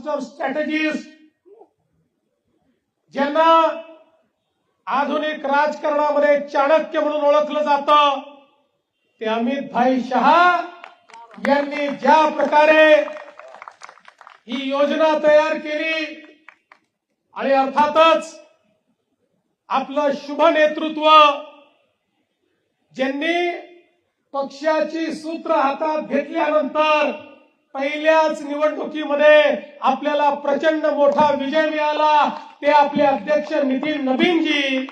Master strategist, ज्यांना आधुनिक राजकारणामध्ये चाणक्य म्हणून ओळखलं जातं, ते अमित भाई शहा यांनी ज्या प्रकारे ही योजना तयार केली आणि अर्थातच आपलं शुभ नेतृत्व, ज्यांनी पक्षाची सूत्र हातात घेतल्यानंतर पहिल्याच निवडणुकीमध्ये आपल्याला प्रचंड मोठा विजय मिळाला, ते आपले अध्यक्ष नितीन नबीनजी,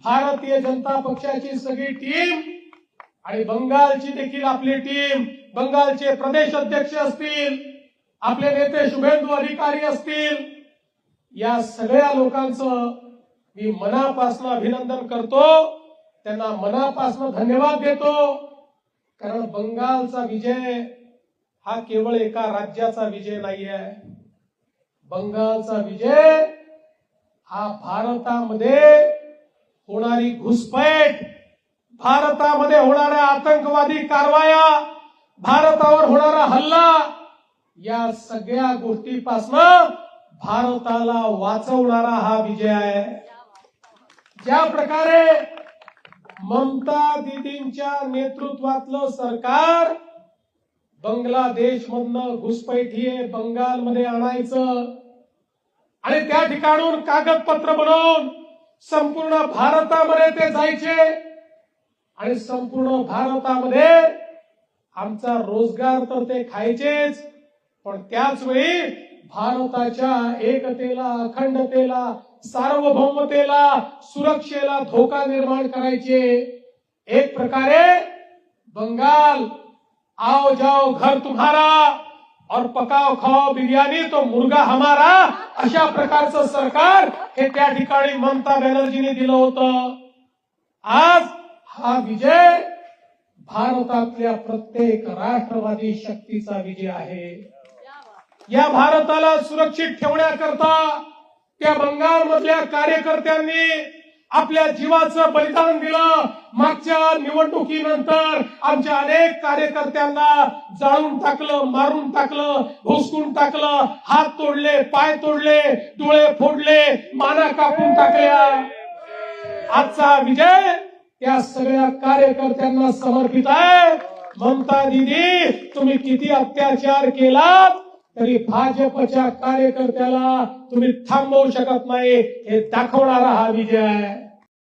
भारतीय जनता पक्षाची सगळी टीम आणि बंगालची देखील आपली टीम, बंगालचे प्रदेश अध्यक्ष असतील, आपले नेते शुभेंदू अधिकारी असतील, या सगळ्या लोकांचं मी मनापासून अभिनंदन करतो, त्यांना मनापासून धन्यवाद देतो. कारण बंगालचा विजय हा केवळ एका राज्याचा विजय नाहीये. बंगालचा विजय हा भारतामध्ये होणारी घुसपैठ, भारतामध्ये होणाऱ्या आतंकवादी कारवाया, भारतावर होणारा हल्ला, या सगळ्या गोष्टीपासून भारताला वाचवणारा हा विजय आहे. ज्या प्रकारे ममता दीदींच्या नेतृत्वातलं सरकार बांगलादेशमधनं घुसपैठी बंगालमध्ये आणायचं आणि त्या ठिकाणून कागदपत्र बनवून संपूर्ण भारतामध्ये ते जायचे आणि संपूर्ण भारतामध्ये आमचा रोजगार तर ते खायचेच, पण त्याच वेळी भारताच्या एकतेला, अखंडतेला, सार्वभौमतेला, सुरक्षेला धोका निर्माण करायचे. एक प्रकारे बंगाल आओ जाओ घर तुम्हारा और पकाओ खाओ बिर्याणी तो मुर्गा हमारा, अशा प्रकारचं सरकार हे त्या ठिकाणी ममता बॅनर्जीने दिलं होतं. आज हा विजय भारतातल्या प्रत्येक राष्ट्रवादी शक्तीचा विजय आहे. या भारताला सुरक्षित ठेवण्याकरता त्या बंगालमधल्या कार्यकर्त्यांनी आपल्या जीवाचं बलिदान दिलं. मागच्या निवडणुकीनंतर आमच्या अनेक कार्यकर्त्यांना जाळून टाकलं, मारून टाकलं, भोसकून टाकलं, हात तोडले, पाय तोडले, डोळे फोडले, माना कापून टाकल्या. आजचा विजय त्या सगळ्या कार्यकर्त्यांना समर्पित आहे. ममता दीदी, तुम्ही किती अत्याचार केलात तरी भाजपच्या कार्यकर्त्याला तुम्ही थांबवू शकत नाही, हे दाखवणारा हा विजय आहे.